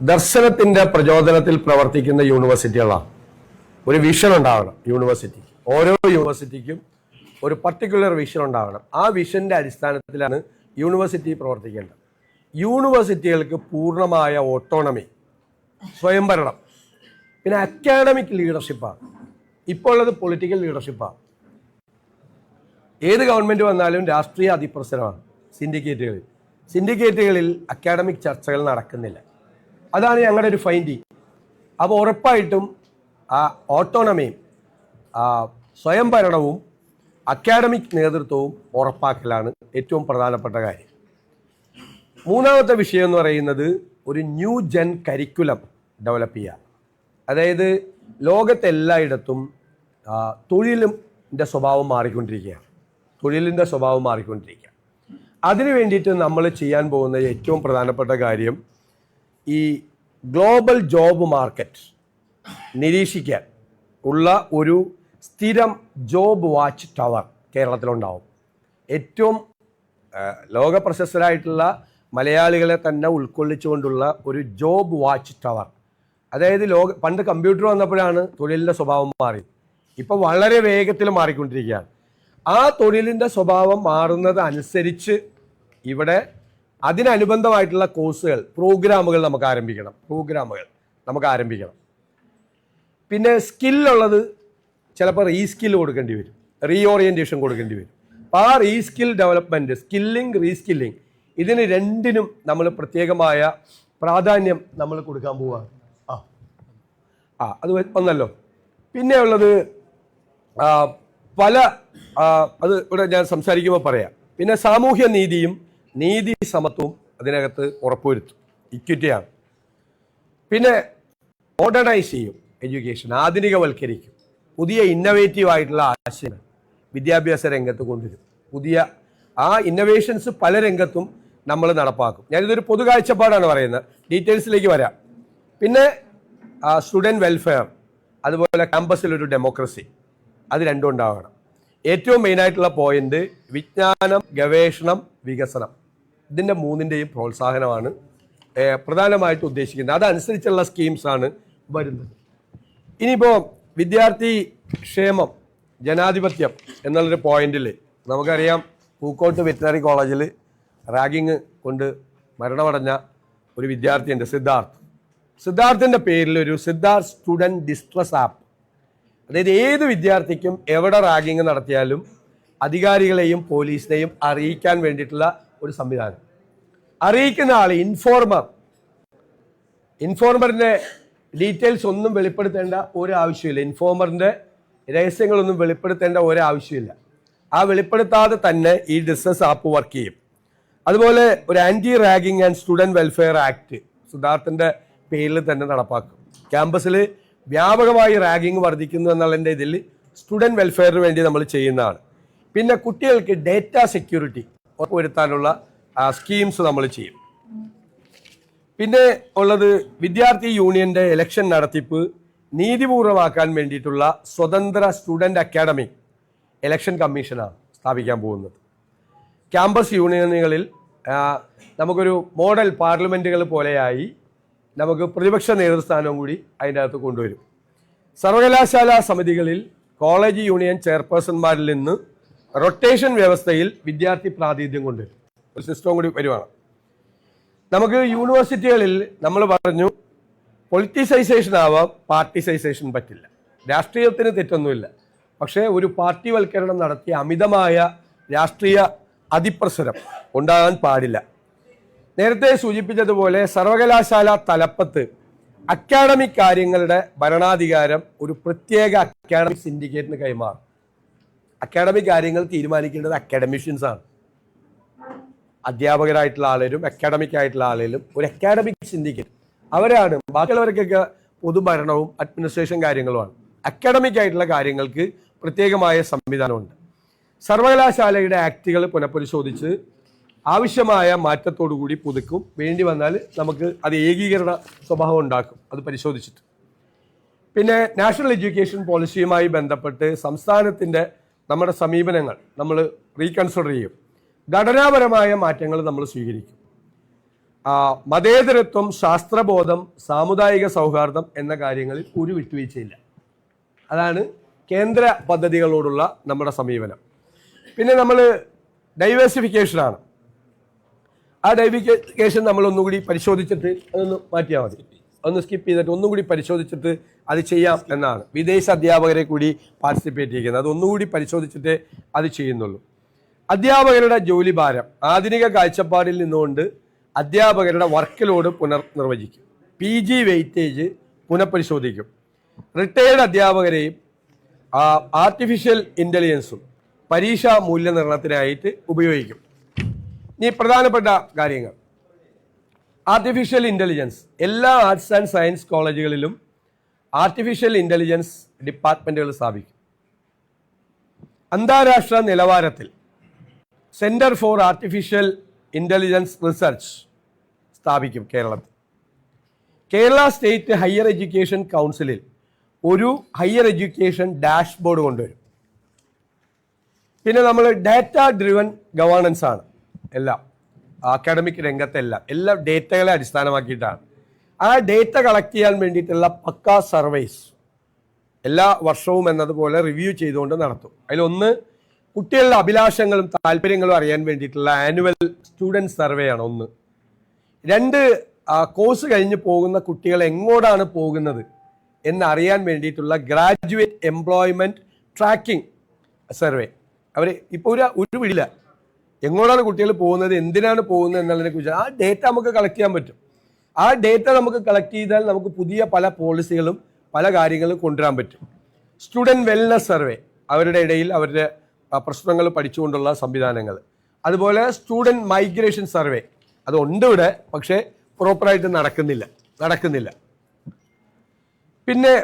ദർശനത്തിന്റെ പ്രചോദനത്തിൽ പ്രവർത്തിക്കുന്ന യൂണിവേഴ്സിറ്റികളാണ്. ഒരു വിഷൻ ഉണ്ടാവണം യൂണിവേഴ്സിറ്റിക്ക്. ഓരോ യൂണിവേഴ്സിറ്റിക്കും ഒരു പർട്ടിക്കുലർ വിഷൻ ഉണ്ടാവണം. ആ വിഷന്റെ അടിസ്ഥാനത്തിലാണ് യൂണിവേഴ്സിറ്റി പ്രവർത്തിക്കേണ്ടത്. യൂണിവേഴ്സിറ്റികൾക്ക് പൂർണ്ണമായ ഓട്ടോണമി, സ്വയംഭരണം, പിന്നെ അക്കാഡമിക് ലീഡർഷിപ്പാണ്. ഇപ്പോൾ ഉള്ളത് പൊളിറ്റിക്കൽ ലീഡർഷിപ്പാണ്. ഏത് ഗവൺമെൻറ് വന്നാലും രാഷ്ട്രീയ അതിപ്രസരമാണ്. സിൻഡിക്കേറ്റുകളിൽ അക്കാഡമിക് ചർച്ചകൾ നടക്കുന്നില്ല. അതാണ് ഞങ്ങളുടെ ഒരു ഫൈൻഡിങ്. അപ്പോൾ ഉറപ്പായിട്ടും ആ ഓട്ടോണമിയും സ്വയംഭരണവും അക്കാഡമിക് നേതൃത്വവും ഉറപ്പാക്കലാണ് ഏറ്റവും പ്രധാനപ്പെട്ട കാര്യം. മൂന്നാമത്തെ വിഷയം എന്ന് പറയുന്നത് ഒരു ന്യൂ ജെൻ കരിക്കുലം ഡെവലപ്പ് ചെയ്യുക. അതായത് ലോകത്തെല്ലായിടത്തും തൊഴിലിൻ്റെ സ്വഭാവം മാറിക്കൊണ്ടിരിക്കുകയാണ്. അതിനു വേണ്ടിയിട്ട് നമ്മൾ ചെയ്യാൻ പോകുന്ന ഏറ്റവും പ്രധാനപ്പെട്ട കാര്യം ഈ ഗ്ലോബൽ ജോബ് മാർക്കറ്റ് നിരീക്ഷിക്കാൻ ഉള്ള ഒരു സ്ഥിരം ജോബ് വാച്ച് ടവർ കേരളത്തിലുണ്ടാവും. ഏറ്റവും ലോക പ്രശസ്തരായിട്ടുള്ള മലയാളികളെ തന്നെ ഉൾക്കൊള്ളിച്ചുകൊണ്ടുള്ള ഒരു ജോബ് വാച്ച് ടവർ. അതായത് പണ്ട് കമ്പ്യൂട്ടർ വന്നപ്പോഴാണ് തൊഴിലിൻ്റെ സ്വഭാവം മാറി. ഇപ്പോൾ വളരെ വേഗത്തിൽ മാറിക്കൊണ്ടിരിക്കുകയാണ്. ആ തൊഴിലിൻ്റെ സ്വഭാവം മാറുന്നത് അനുസരിച്ച് ഇവിടെ അതിനനുബന്ധമായിട്ടുള്ള കോഴ്സുകൾ, പ്രോഗ്രാമുകൾ നമുക്ക് ആരംഭിക്കണം. പിന്നെ സ്കില്ലുള്ളത് ചിലപ്പോൾ റീസ്കിൽ കൊടുക്കേണ്ടി വരും, റീഓറിയൻറ്റേഷൻ കൊടുക്കേണ്ടി വരും. അപ്പോൾ ആ റീസ്കിൽ ഡെവലപ്മെൻറ്റ്, സ്കില്ലിംഗ്, റീസ്കില്ലിംഗ്, ഇതിന് രണ്ടിനും നമ്മൾ പ്രത്യേകമായ പ്രാധാന്യം നമ്മൾ കൊടുക്കാൻ പോവുകയാണ്. അത് ഒന്നല്ലോ. പിന്നെ ഉള്ളത് അത് ഇവിടെ ഞാൻ സംസാരിക്കുമ്പോൾ പറയാം. പിന്നെ സാമൂഹ്യ നീതിയും നീതി സമത്വവും അതിനകത്ത് ഉറപ്പുവരുത്തും, ഇക്വിറ്റിയാണ്. പിന്നെ മോഡേണൈസ് ചെയ്യും എഡ്യൂക്കേഷൻ, ആധുനികവൽക്കരിക്കും. പുതിയ ഇന്നവേറ്റീവ് ആയിട്ടുള്ള ആശയങ്ങൾ വിദ്യാഭ്യാസ രംഗത്ത് കൊണ്ടുവരും. ആ ഇന്നവേഷൻസ് പല രംഗത്തും നമ്മൾ നടപ്പാക്കും. ഞാനിതൊരു പൊതു കാഴ്ചപ്പാടാണ് പറയുന്നത്, ഡീറ്റെയിൽസിലേക്ക് വരാം. പിന്നെ സ്റ്റുഡൻറ് വെൽഫെയർ, അതുപോലെ ക്യാമ്പസിലൊരു ഡെമോക്രസി, അത് രണ്ടും ഉണ്ടാവണം. ഏറ്റവും മെയിനായിട്ടുള്ള പോയിന്റ് വിജ്ഞാനം, ഗവേഷണം, വികസനം, ഇതിൻ്റെ മൂന്നിൻ്റെയും പ്രോത്സാഹനമാണ് പ്രധാനമായിട്ട് ഉദ്ദേശിക്കുന്നത്. അതനുസരിച്ചുള്ള സ്കീംസാണ് വരുന്നത്. ഇനിയിപ്പോൾ വിദ്യാർത്ഥി ക്ഷേമം, ജനാധിപത്യം എന്നുള്ളൊരു പോയിന്റിൽ നമുക്കറിയാം, പൂക്കോട്ട് വെറ്റിനറി കോളേജിൽ റാഗിങ് കൊണ്ട് മരണമടഞ്ഞ ഒരു വിദ്യാർത്ഥിയുണ്ട്, സിദ്ധാർത്ഥിൻ്റെ പേരിൽ ഒരു സിദ്ധാർത്ഥ് സ്റ്റുഡൻറ് ഡിസ്ട്രസ് ആപ്പ്. അതായത് ഏത് വിദ്യാർത്ഥിക്കും എവിടെ റാഗിങ് നടത്തിയാലും അധികാരികളെയും പോലീസിനെയും അറിയിക്കാൻ വേണ്ടിയിട്ടുള്ള ഒരു സംവിധാനം. അറിയിക്കുന്ന ആൾ ഇൻഫോർമറിൻ്റെ ഡീറ്റെയിൽസ് ഒന്നും വെളിപ്പെടുത്തേണ്ട ഒരാവശ്യമില്ല. ഇൻഫോർമറിൻ്റെ രഹസ്യങ്ങളൊന്നും വെളിപ്പെടുത്തേണ്ട ഒരാവശ്യമില്ല. ആ വെളിപ്പെടുത്താതെ തന്നെ ഈ ഡിസ്ട്രസ് ആപ്പ് വർക്ക് ചെയ്യും. അതുപോലെ ഒരു anti ragging and student welfare act സിദ്ധാർത്ഥിൻ്റെ പേരിൽ തന്നെ നടപ്പാക്കും. ക്യാമ്പസിൽ വ്യാപകമായി റാഗിങ് വർദ്ധിക്കുന്നു എന്നുള്ളതിൻ്റെ ഇതിൽ സ്റ്റുഡൻറ് വെൽഫെയറിന് വേണ്ടി നമ്മൾ ചെയ്യുന്നതാണ്. പിന്നെ കുട്ടികൾക്ക് ഡേറ്റ സെക്യൂരിറ്റി ഉറപ്പുവരുത്താനുള്ള സ്കീംസ് നമ്മൾ ചെയ്യും. പിന്നെ ഉള്ളത് വിദ്യാർത്ഥി യൂണിയൻ്റെ ഇലക്ഷൻ നടത്തിപ്പ് നീതിപൂർവമാക്കാൻ വേണ്ടിയിട്ടുള്ള സ്വതന്ത്ര സ്റ്റുഡൻറ് അക്കാഡമിക് ഇലക്ഷൻ കമ്മീഷനാണ് സ്ഥാപിക്കാൻ പോകുന്നത്. ക്യാമ്പസ് യൂണിയനുകളിൽ നമുക്കൊരു മോഡൽ പാർലമെൻറ്റുകൾ പോലെയായി നമുക്ക് പ്രതിപക്ഷ നേതൃസ്ഥാനവും കൂടി അതിൻ്റെ അകത്ത് കൊണ്ടുവരും. സർവകലാശാലാ സമിതികളിൽ കോളേജ് യൂണിയൻ ചെയർപേഴ്സൺമാരിൽ നിന്ന് റൊട്ടേഷൻ വ്യവസ്ഥയിൽ വിദ്യാർത്ഥി പ്രാതിനിധ്യം കൊണ്ടുവരും. ഒരു സിസ്റ്റം കൂടി വരുവാണ്. നമുക്ക് യൂണിവേഴ്സിറ്റികളിൽ നമ്മൾ പറഞ്ഞു പൊളിറ്റിസൈസേഷൻ ആവാം, പാർട്ടിസൈസേഷൻ പറ്റില്ല. രാഷ്ട്രീയത്തിന് തെറ്റൊന്നുമില്ല. പക്ഷേ ഒരു പാർട്ടിവൽക്കരണം നടത്തിയ അമിതമായ രാഷ്ട്രീയ അതിപ്രസരം ഉണ്ടാകാൻ പാടില്ല. നേരത്തെ സൂചിപ്പിച്ചതുപോലെ സർവകലാശാല തലപ്പത്ത് അക്കാഡമിക് കാര്യങ്ങളുടെ ഭരണാധികാരം ഒരു പ്രത്യേക അക്കാഡമിക് സിൻഡിക്കേറ്റിന് കൈമാറും. അക്കാഡമിക് കാര്യങ്ങൾ തീരുമാനിക്കേണ്ടത് അക്കാഡമിഷ്യൻസാണ്. അധ്യാപകരായിട്ടുള്ള ആളേലും അക്കാഡമിക് ആയിട്ടുള്ള ആളേലും ഒരു അക്കാഡമിക് സിൻഡിക്കേറ്റ് അവരാണ്. ബാക്കിയുള്ളവർക്കൊക്കെ പൊതുഭരണവും അഡ്മിനിസ്ട്രേഷൻ കാര്യങ്ങളുമാണ്. അക്കാഡമിക് ആയിട്ടുള്ള കാര്യങ്ങൾക്ക് പ്രത്യേകമായ സംവിധാനമുണ്ട്. സർവകലാശാലയുടെ ആക്ടുകൾ പുനഃപരിശോധിച്ച് ആവശ്യമായ മാറ്റത്തോടുകൂടി പുതുക്കും. വേണ്ടി വന്നാൽ നമുക്ക് അത് ഏകീകരണ സ്വഭാവം ഉണ്ടാക്കും, അത് പരിശോധിച്ചിട്ട്. പിന്നെ നാഷണൽ എഡ്യൂക്കേഷൻ പോളിസിയുമായി ബന്ധപ്പെട്ട് സംസ്ഥാനത്തിൻ്റെ നമ്മുടെ സമീപനങ്ങൾ നമ്മൾ റീകൺസിഡർ ചെയ്യും. ഘടനാപരമായ മാറ്റങ്ങൾ നമ്മൾ സ്വീകരിക്കും. മതേതരത്വം, ശാസ്ത്രബോധം, സാമുദായിക സൗഹാർദ്ദം എന്ന കാര്യങ്ങളിൽ ഒരു വിട്ടുവീഴ്ചയില്ല. അതാണ് കേന്ദ്ര പദ്ധതികളോടുള്ള നമ്മുടെ സമീപനം. പിന്നെ നമ്മൾ ഡൈവേഴ്സിഫിക്കേഷനാണ്. ആ ഡൈവേഴ്സിഫിക്കേഷൻ നമ്മൾ ഒന്നുകൂടി പരിശോധിച്ചിട്ട് അതൊന്ന് മാറ്റിയാൽ മതി, ഒന്ന് സ്കിപ്പ് ചെയ്തിട്ട് ഒന്നും കൂടി പരിശോധിച്ചിട്ട് അത് ചെയ്യാം എന്നാണ്. വിദേശ അധ്യാപകരെ കൂടി പാർട്ടിസിപ്പേറ്റ് ചെയ്യുന്നത്, അതൊന്നുകൂടി പരിശോധിച്ചിട്ടേ അത് ചെയ്യുന്നുള്ളൂ. അധ്യാപകരുടെ ജോലിഭാരം ആധുനിക കാഴ്ചപ്പാടിൽ നിന്നുകൊണ്ട് അധ്യാപകരുടെ വർക്ക് ലോഡ് പുനർനിർവചിക്കും. PG വെയിറ്റേജ് പുനഃപരിശോധിക്കും. റിട്ടയേർഡ് അധ്യാപകരെയും ആർട്ടിഫിഷ്യൽ ഇൻ്റലിജൻസും പരീക്ഷാ മൂല്യനിർണ്ണയത്തിനായിട്ട് ഉപയോഗിക്കും. ഇനി പ്രധാനപ്പെട്ട കാര്യങ്ങൾ: ആർട്ടിഫിഷ്യൽ ഇൻ്റലിജൻസ്. എല്ലാ ആർട്സ് ആൻഡ് സയൻസ് കോളേജുകളിലും ആർട്ടിഫിഷ്യൽ ഇൻ്റലിജൻസ് ഡിപ്പാർട്ട്മെൻറ്റുകൾ സ്ഥാപിക്കും. അന്താരാഷ്ട്ര നിലവാരത്തിൽ centre for artificial intelligence research സ്ഥാപിക്കും കേരളത്തിൽ. കേരള സ്റ്റേറ്റ് ഹയർ എഡ്യൂക്കേഷൻ കൗൺസിലിൽ ഒരു ഹയർ എഡ്യൂക്കേഷൻ ഡാഷ്ബോർഡ് കൊണ്ടുവരും. പിന്നെ നമ്മൾ ഡാറ്റ ഡ്രിവൺ ഗവേണൻസ് ആണ് എല്ലാം, അക്കാഡമിക് രംഗത്തെല്ലാം എല്ലാം ഡേറ്റകളെ അടിസ്ഥാനമാക്കിയിട്ടാണ്. ആ ഡേറ്റ കളക്ട് ചെയ്യാൻ വേണ്ടിയിട്ടുള്ള പക്കാ സർവേസ് എല്ലാ വർഷവും എന്നതുപോലെ റിവ്യൂ ചെയ്തുകൊണ്ട് നടത്തും. അതിലൊന്ന് കുട്ടികളുടെ അഭിലാഷങ്ങളും താല്പര്യങ്ങളും അറിയാൻ വേണ്ടിയിട്ടുള്ള ആനുവൽ സ്റ്റുഡൻറ് സർവേ ആണ് ഒന്ന്. രണ്ട്, കോഴ്സ് കഴിഞ്ഞ് പോകുന്ന കുട്ടികൾ എങ്ങോട്ടാണ് പോകുന്നത് എന്നറിയാൻ വേണ്ടിയിട്ടുള്ള ഗ്രാജുവേറ്റ് എംപ്ലോയ്മെൻറ്റ് ട്രാക്കിംഗ് സർവേ. അവർ ഇപ്പോൾ ഒരു വിടില്ല എങ്ങോട്ടാണ് കുട്ടികൾ പോകുന്നത്, എന്തിനാണ് പോകുന്നത് എന്നുള്ളതിനെ കുറിച്ച് ആ ഡേറ്റ നമുക്ക് കളക്ട് ചെയ്യാൻ പറ്റും. ആ ഡേറ്റ നമുക്ക് കളക്ട് ചെയ്താൽ നമുക്ക് പുതിയ പല പോളിസികളും പല കാര്യങ്ങളും കൊണ്ടുവരാൻ പറ്റും. സ്റ്റുഡൻറ് വെൽനസ് സർവേ, അവരുടെ ഇടയിൽ അവരുടെ പ്രശ്നങ്ങൾ പഠിച്ചുകൊണ്ടുള്ള സംവിധാനങ്ങൾ. അതുപോലെ സ്റ്റുഡൻറ് മൈഗ്രേഷൻ സർവേ, അതുണ്ട് ഇവിടെ, പക്ഷേ പ്രോപ്പറായിട്ട് നടക്കുന്നില്ല. പിന്നെ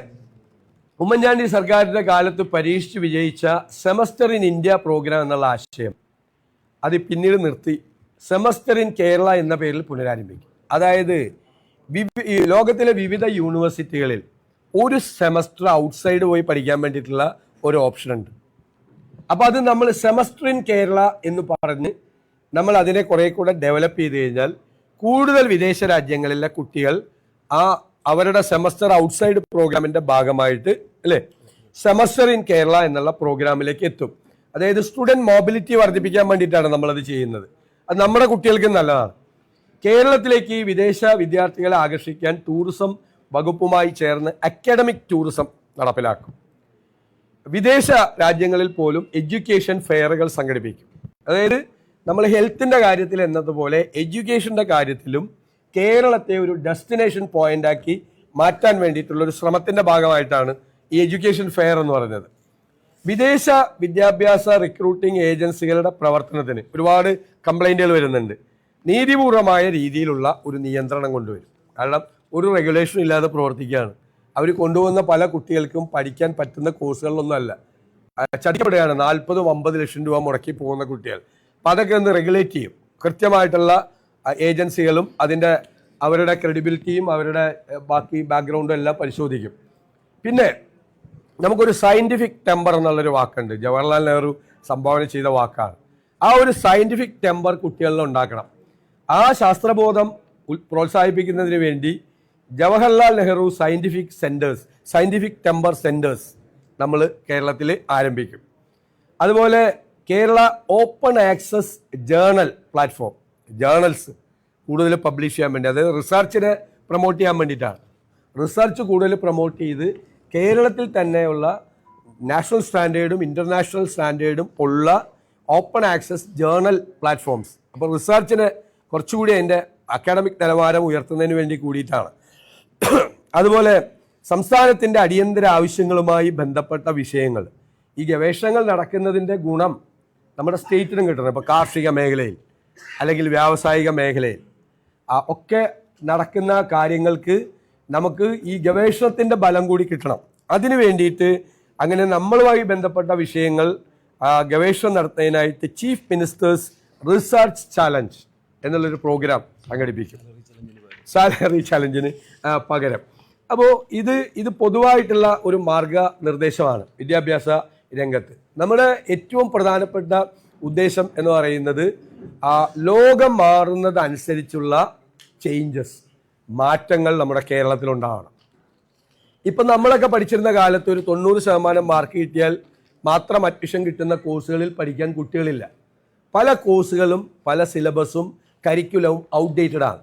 ഉമ്മൻചാണ്ടി സർക്കാരിൻ്റെ കാലത്ത് പരീക്ഷിച്ച് വിജയിച്ച സെമസ്റ്റർ ഇൻ ഇന്ത്യ പ്രോഗ്രാം എന്നുള്ള ആശയം അത് പിന്നീട് നിർത്തി സെമസ്റ്റർ ഇൻ കേരള എന്ന പേരിൽ പുനരാരംഭിക്കും. അതായത് ലോകത്തിലെ വിവിധ യൂണിവേഴ്സിറ്റികളിൽ ഒരു സെമസ്റ്റർ ഔട്ട്സൈഡ് പോയി പഠിക്കാൻ വേണ്ടിയിട്ടുള്ള ഒരു ഓപ്ഷൻ ഉണ്ട്. അപ്പോൾ അത് നമ്മൾ സെമസ്റ്റർ ഇൻ കേരള എന്ന് പറഞ്ഞ് നമ്മൾ അതിനെ കുറെ കൂടെ ഡെവലപ്പ് ചെയ്ത് കഴിഞ്ഞാൽ കൂടുതൽ വിദേശ രാജ്യങ്ങളിലെ കുട്ടികൾ അവരുടെ സെമസ്റ്റർ ഔട്ട്സൈഡ് പ്രോഗ്രാമിന്റെ ഭാഗമായിട്ട് അല്ലേ സെമസ്റ്റർ ഇൻ കേരള എന്നുള്ള പ്രോഗ്രാമിലേക്ക് എത്തും. അതായത് സ്റ്റുഡൻറ് മൊബിലിറ്റി വർദ്ധിപ്പിക്കാൻ വേണ്ടിയിട്ടാണ് നമ്മളത് ചെയ്യുന്നത്. അത് നമ്മുടെ കുട്ടികൾക്ക് നല്ലതാണ്. കേരളത്തിലേക്ക് വിദേശ വിദ്യാർത്ഥികളെ ആകർഷിക്കാൻ ടൂറിസം വകുപ്പുമായി ചേർന്ന് അക്കാഡമിക് ടൂറിസം നടപ്പിലാക്കും. വിദേശ രാജ്യങ്ങളിൽ പോലും എഡ്യൂക്കേഷൻ ഫെയറുകൾ സംഘടിപ്പിക്കും. അതായത് നമ്മൾ ഹെൽത്തിൻ്റെ കാര്യത്തിൽ എന്നതുപോലെ എഡ്യൂക്കേഷൻ്റെ കാര്യത്തിലും കേരളത്തെ ഒരു ഡെസ്റ്റിനേഷൻ പോയിന്റ് ആക്കി മാറ്റാൻ വേണ്ടിയിട്ടുള്ള ഒരു ശ്രമത്തിൻ്റെ ഭാഗമായിട്ടാണ് ഈ എഡ്യൂക്കേഷൻ ഫെയർ എന്ന് പറയുന്നത്. വിദേശ വിദ്യാഭ്യാസ റിക്രൂട്ടിംഗ് ഏജൻസികളുടെ പ്രവർത്തനത്തിന് ഒരുപാട് കംപ്ലൈൻറ്റുകൾ വരുന്നുണ്ട്. നീതിപൂർവമായ രീതിയിലുള്ള ഒരു നിയന്ത്രണം കൊണ്ടുവരും. കാരണം ഒരു റെഗുലേഷനും ഇല്ലാതെ പ്രവർത്തിക്കുകയാണ്. അവർ കൊണ്ടുവന്ന പല കുട്ടികൾക്കും പഠിക്കാൻ പറ്റുന്ന കോഴ്സുകളിലൊന്നും അല്ല, ചതിക്കപ്പെടുകയാണ്. 40-50 ലക്ഷം രൂപ മുടക്കി പോകുന്ന കുട്ടികൾ. അപ്പം അതൊക്കെ ഒന്ന് റെഗുലേറ്റ് ചെയ്യും. കൃത്യമായിട്ടുള്ള ഏജൻസികളും അവരുടെ ക്രെഡിബിലിറ്റിയും അവരുടെ ബാക്കി ബാക്ക്ഗ്രൗണ്ടും എല്ലാം പരിശോധിക്കും. പിന്നെ നമുക്കൊരു സയൻറ്റിഫിക് ടെമ്പർ എന്നുള്ളൊരു വാക്കുണ്ട്, ജവഹർലാൽ നെഹ്റു സംഭാവന ചെയ്ത വാക്കാണ്. ആ ഒരു സയൻറ്റിഫിക് ടെമ്പർ കുട്ടികളിൽ ഉണ്ടാക്കണം. ആ ശാസ്ത്രബോധം പ്രോത്സാഹിപ്പിക്കുന്നതിന് വേണ്ടി Jawaharlal Nehru scientific temper centres നമ്മൾ കേരളത്തിൽ ആരംഭിക്കും. അതുപോലെ Kerala open access journal platform, journals കൂടുതൽ പബ്ലിഷ് ചെയ്യാൻ വേണ്ടി, അതായത് റിസർച്ചിനെ പ്രൊമോട്ട് ചെയ്യാൻ വേണ്ടിയിട്ടാണ്. റിസർച്ച് കൂടുതൽ പ്രൊമോട്ട് ചെയ്ത് കേരളത്തിൽ തന്നെയുള്ള നാഷണൽ സ്റ്റാൻഡേർഡും ഇൻ്റർനാഷണൽ സ്റ്റാൻഡേർഡും ഉള്ള ഓപ്പൺ ആക്സസ് ജേർണൽ പ്ലാറ്റ്ഫോംസ്. അപ്പോൾ റിസർച്ചിനെ കുറച്ചുകൂടി അതിൻ്റെ അക്കാഡമിക് നിലവാരം ഉയർത്തുന്നതിന് വേണ്ടി കൂടിയിട്ടാണ്. അതുപോലെ സംസ്ഥാനത്തിൻ്റെ അടിയന്തര ആവശ്യങ്ങളുമായി ബന്ധപ്പെട്ട വിഷയങ്ങൾ, ഈ ഗവേഷണങ്ങൾ നടക്കുന്നതിൻ്റെ ഗുണം നമ്മുടെ സ്റ്റേറ്റിനും കിട്ടണം. ഇപ്പോൾ കാർഷിക മേഖലയിൽ അല്ലെങ്കിൽ വ്യാവസായിക മേഖലയിൽ ഒക്കെ നടക്കുന്ന കാര്യങ്ങൾക്ക് നമുക്ക് ഈ ഗവേഷണത്തിൻ്റെ ബലം കൂടി കിട്ടണം. അതിനു വേണ്ടിയിട്ട് അങ്ങനെ നമ്മളുമായി ബന്ധപ്പെട്ട വിഷയങ്ങൾ ഗവേഷണം നടത്തുന്നതിനായിട്ട് ചീഫ് മിനിസ്റ്റേഴ്സ് റിസർച്ച് ചാലഞ്ച് എന്നുള്ളൊരു പ്രോഗ്രാം സംഘടിപ്പിക്കും, സാലറി ചാലഞ്ചിന് പകരം. അപ്പോൾ ഇത് പൊതുവായിട്ടുള്ള ഒരു മാർഗനിർദ്ദേശമാണ് വിദ്യാഭ്യാസ രംഗത്ത്. നമ്മുടെ ഏറ്റവും പ്രധാനപ്പെട്ട ഉദ്ദേശം എന്ന് പറയുന്നത് ലോകം മാറുന്നതനുസരിച്ചുള്ള ചേഞ്ചസ്, മാറ്റങ്ങൾ നമ്മുടെ കേരളത്തിലുണ്ടാവണം. ഇപ്പം നമ്മളൊക്കെ പഠിച്ചിരുന്ന കാലത്ത് ഒരു 90% മാർക്ക് കിട്ടിയാൽ മാത്രം അഡ്മിഷൻ കിട്ടുന്ന കോഴ്സുകളിൽ പഠിക്കാൻ കുട്ടികളില്ല. പല കോഴ്സുകളും പല സിലബസും കരിക്കുലവും ഔട്ട്ഡേറ്റഡ് ആണ്.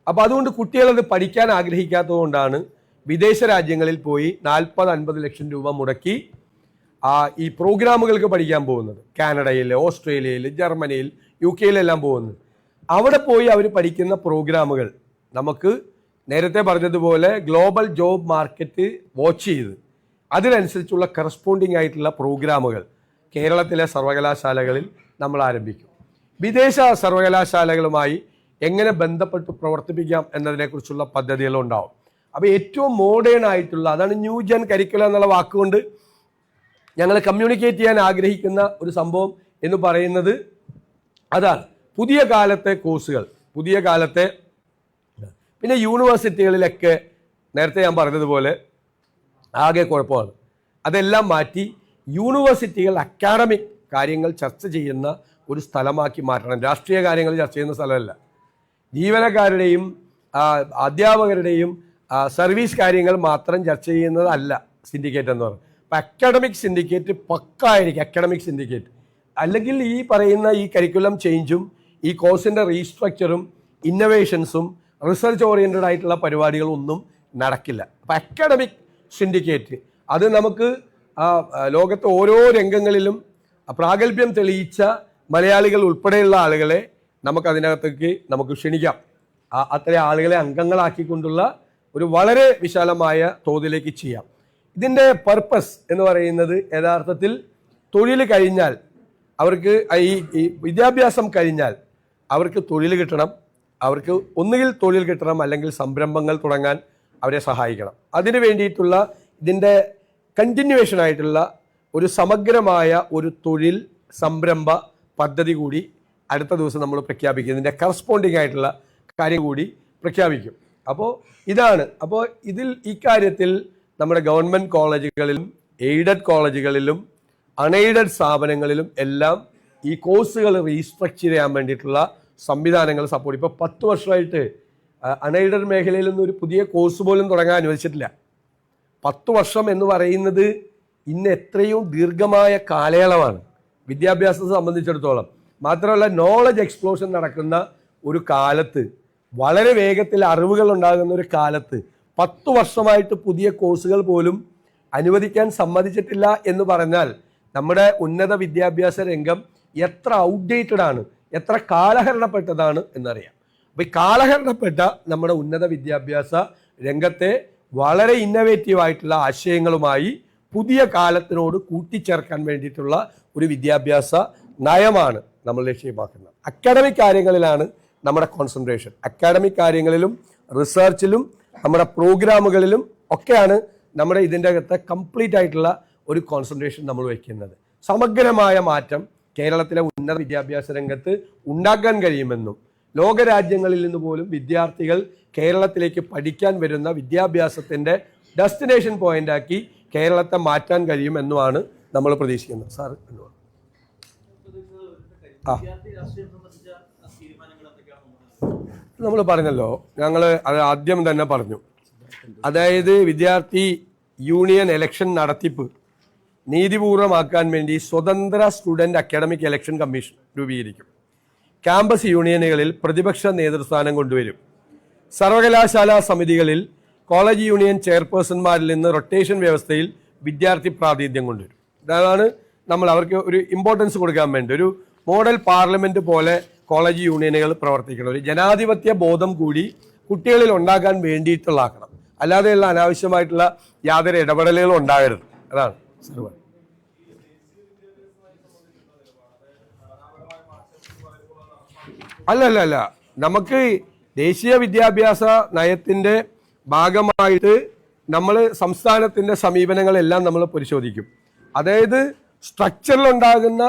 അപ്പോൾ അതുകൊണ്ട് കുട്ടികളത് പഠിക്കാൻ ആഗ്രഹിക്കാത്തതുകൊണ്ടാണ് വിദേശ രാജ്യങ്ങളിൽ പോയി 40-50 ലക്ഷം രൂപ മുടക്കി ഈ പ്രോഗ്രാമുകൾക്ക് പഠിക്കാൻ പോകുന്നത്. കാനഡയിൽ, ഓസ്ട്രേലിയയിൽ, ജർമ്മനിയിൽ, UK-യിലെല്ലാം പോകുന്നത്. അവിടെ പോയി അവർ പഠിക്കുന്ന പ്രോഗ്രാമുകൾ നമുക്ക് നേരത്തെ പറഞ്ഞതുപോലെ ഗ്ലോബൽ ജോബ് മാർക്കറ്റ് വാച്ച് ചെയ്ത് അതിനനുസരിച്ചുള്ള കറസ്പോണ്ടിങ് ആയിട്ടുള്ള പ്രോഗ്രാമുകൾ കേരളത്തിലെ സർവകലാശാലകളിൽ നമ്മൾ ആരംഭിക്കും. വിദേശ സർവകലാശാലകളുമായി എങ്ങനെ ബന്ധപ്പെട്ട് പ്രവർത്തിപ്പിക്കാം എന്നതിനെക്കുറിച്ചുള്ള പദ്ധതികളുണ്ടാവും. അപ്പോൾ ഏറ്റവും മോഡേൺ ആയിട്ടുള്ള, അതാണ് ന്യൂ ജെൻ കരിക്കുലം എന്നുള്ള വാക്കുകൊണ്ട് ഞങ്ങൾ കമ്മ്യൂണിക്കേറ്റ് ചെയ്യാൻ ആഗ്രഹിക്കുന്ന ഒരു സംഭവം എന്ന് പറയുന്നത് അതാണ്. പുതിയ കാലത്തെ കോഴ്സുകൾ, പുതിയ കാലത്തെ, പിന്നെ യൂണിവേഴ്സിറ്റികളിലൊക്കെ നേരത്തെ ഞാൻ പറഞ്ഞതുപോലെ ആകെ കുഴപ്പമാണ്. അതെല്ലാം മാറ്റി യൂണിവേഴ്സിറ്റികൾ അക്കാഡമിക് കാര്യങ്ങൾ ചർച്ച ചെയ്യുന്ന ഒരു സ്ഥലമാക്കി മാറ്റണം. രാഷ്ട്രീയ കാര്യങ്ങൾ ചർച്ച ചെയ്യുന്ന സ്ഥലമല്ല. ജീവനക്കാരുടെയും അധ്യാപകരുടെയും സർവീസ് കാര്യങ്ങൾ മാത്രം ചർച്ച ചെയ്യുന്നതല്ല സിൻഡിക്കേറ്റ് എന്ന് പറയുന്നത്. അപ്പം അക്കാഡമിക് സിൻഡിക്കേറ്റ് പക്കായിരിക്കും. അക്കാഡമിക് സിൻഡിക്കേറ്റ് അല്ലെങ്കിൽ ഈ പറയുന്ന ഈ കരിക്കുലം ചേഞ്ചും ഈ കോഴ്സിൻ്റെ റീസ്ട്രക്ചറും ഇന്നൊവേഷൻസും റിസർച്ച് ഓറിയൻറ്റഡ് ആയിട്ടുള്ള പരിപാടികളൊന്നും നടക്കില്ല. അപ്പം അക്കാഡമിക് സിൻഡിക്കേറ്റ് അത് നമുക്ക് ലോകത്തെ ഓരോ രംഗങ്ങളിലും പ്രാഗൽഭ്യം തെളിയിച്ച മലയാളികൾ ഉൾപ്പെടെയുള്ള ആളുകളെ നമുക്കതിനകത്തേക്ക് നമുക്ക് ക്ഷണിക്കാം. അത്തരം ആളുകളെ അംഗങ്ങളാക്കിക്കൊണ്ടുള്ള ഒരു വളരെ വിശാലമായ തോതിലേക്ക് ചെയ്യാം. ഇതിൻ്റെ പർപ്പസ് എന്ന് പറയുന്നത് യഥാർത്ഥത്തിൽ തൊഴിൽ കഴിഞ്ഞാൽ അവർക്ക് ഈ വിദ്യാഭ്യാസം കഴിഞ്ഞാൽ അവർക്ക് തൊഴിൽ കിട്ടണം. അവർക്ക് ഒന്നുകിൽ തൊഴിൽ കിട്ടണം, അല്ലെങ്കിൽ സംരംഭങ്ങൾ തുടങ്ങാൻ അവരെ സഹായിക്കണം. അതിനു വേണ്ടിയിട്ടുള്ള ഇതിൻ്റെ കണ്ടിന്യൂവേഷൻ ആയിട്ടുള്ള ഒരു സമഗ്രമായ ഒരു തൊഴിൽ സംരംഭ പദ്ധതി കൂടി അടുത്ത ദിവസം നമ്മൾ പ്രഖ്യാപിക്കും. ഇതിൻ്റെ കറസ്പോണ്ടിങ് ആയിട്ടുള്ള കാര്യം കൂടി പ്രഖ്യാപിക്കും. അപ്പോൾ ഇതാണ്. അപ്പോൾ ഇതിൽ ഇക്കാര്യത്തിൽ നമ്മുടെ ഗവൺമെൻറ് കോളേജുകളിലും എയ്ഡഡ് കോളേജുകളിലും അൺഎയ്ഡഡ് സ്ഥാപനങ്ങളിലും എല്ലാം ഈ കോഴ്സുകൾ റീസ്ട്രക്ചർ ചെയ്യാൻ വേണ്ടിയിട്ടുള്ള സംവിധാനങ്ങൾ സപ്പോർട്ട്. ഇപ്പോൾ 10 വർഷമായിട്ട് അൺഎയ്ഡഡ് മേഖലയിലൊന്നും ഒരു പുതിയ കോഴ്സ് പോലും തുടങ്ങാൻ അനുവദിച്ചിട്ടില്ല. 10 വർഷം എന്ന് പറയുന്നത് ഇന്ന് എത്രയും ദീർഘമായ കാലയളവാണ് വിദ്യാഭ്യാസത്തെ സംബന്ധിച്ചിടത്തോളം. മാത്രമല്ല, നോളജ് എക്സ്പ്ലോഷൻ നടക്കുന്ന ഒരു കാലത്ത്, വളരെ വേഗത്തിൽ അറിവുകൾ ഉണ്ടാകുന്ന ഒരു കാലത്ത് 10 വർഷമായിട്ട് പുതിയ കോഴ്സുകൾ പോലും അനുവദിക്കാൻ സമ്മതിച്ചിട്ടില്ല എന്ന് പറഞ്ഞാൽ നമ്മുടെ ഉന്നത വിദ്യാഭ്യാസ രംഗം എത്ര ഔട്ട്ഡേറ്റഡ് ആണ്, എത്ര കാലഹരണപ്പെട്ടതാണ് എന്നറിയാം. അപ്പോൾ ഈ കാലഹരണപ്പെട്ട നമ്മുടെ ഉന്നത വിദ്യാഭ്യാസ രംഗത്തെ വളരെ ഇന്നവേറ്റീവ് ആയിട്ടുള്ള ആശയങ്ങളുമായി പുതിയ കാലത്തിനോട് കൂട്ടിച്ചേർക്കാൻ വേണ്ടിയിട്ടുള്ള ഒരു വിദ്യാഭ്യാസ നയമാണ് നമ്മൾ ലക്ഷ്യമാക്കുന്നത്. അക്കാഡമിക് കാര്യങ്ങളിലാണ് നമ്മുടെ കോൺസെൻട്രേഷൻ. അക്കാഡമിക് കാര്യങ്ങളിലും റിസർച്ചിലും നമ്മുടെ പ്രോഗ്രാമുകളിലും ഒക്കെയാണ് നമ്മുടെ ഇതിൻ്റെ അകത്ത് കംപ്ലീറ്റ് ആയിട്ടുള്ള ഒരു കോൺസെൻട്രേഷൻ നമ്മൾ വയ്ക്കുന്നത്. സമഗ്രമായ മാറ്റം കേരളത്തിലെ ഉന്നത വിദ്യാഭ്യാസ രംഗത്ത് ഉണ്ടാക്കാൻ കഴിയുമെന്നും ലോകരാജ്യങ്ങളിൽ നിന്ന് പോലും വിദ്യാർത്ഥികൾ കേരളത്തിലേക്ക് പഠിക്കാൻ വരുന്ന വിദ്യാഭ്യാസത്തിൻ്റെ ഡെസ്റ്റിനേഷൻ പോയിന്റാക്കി കേരളത്തെ മാറ്റാൻ കഴിയുമെന്നുമാണ് നമ്മൾ പ്രതീക്ഷിക്കുന്നത്. സാർ നമ്മൾ പറഞ്ഞല്ലോ, ഞങ്ങൾ അത് ആദ്യം തന്നെ പറഞ്ഞു. അതായത് വിദ്യാർത്ഥി യൂണിയൻ ഇലക്ഷൻ നടത്തിപ്പ് നീതിപൂർവമാക്കാൻ വേണ്ടി സ്വതന്ത്ര സ്റ്റുഡൻറ് അക്കാഡമിക് ഇലക്ഷൻ കമ്മീഷൻ രൂപീകരിക്കും. ക്യാമ്പസ് യൂണിയനുകളിൽ പ്രതിപക്ഷ നേതൃസ്ഥാനം കൊണ്ടുവരും. സർവകലാശാലാ സമിതികളിൽ കോളേജ് യൂണിയൻ ചെയർപേഴ്സൺമാരിൽ നിന്ന് റൊട്ടേഷൻ വ്യവസ്ഥയിൽ വിദ്യാർത്ഥി പ്രാതിനിധ്യം കൊണ്ടുവരും. അതാണ് നമ്മൾ അവർക്ക് ഒരു ഇമ്പോർട്ടൻസ് കൊടുക്കാൻ വേണ്ടി ഒരു മോഡൽ പാർലമെന്റ് പോലെ കോളേജ് യൂണിയനുകൾ പ്രവർത്തിക്കണം. ഒരു ജനാധിപത്യ ബോധം കൂടി കുട്ടികളിൽ ഉണ്ടാക്കാൻ വേണ്ടിയിട്ടുള്ളാക്കണം. അല്ലാതെയുള്ള അനാവശ്യമായിട്ടുള്ള യാതൊരു ഇടപെടലുകളും ഉണ്ടാകരുത്. അതാണ് സർവ. അല്ല നമുക്ക് ദേശീയ വിദ്യാഭ്യാസ നയത്തിൻ്റെ ഭാഗമായിട്ട് നമ്മൾ സംസ്ഥാനത്തിൻ്റെ സമീപനങ്ങളെല്ലാം നമ്മൾ പരിശോധിക്കും. അതായത് സ്ട്രക്ചറിലുണ്ടാകുന്ന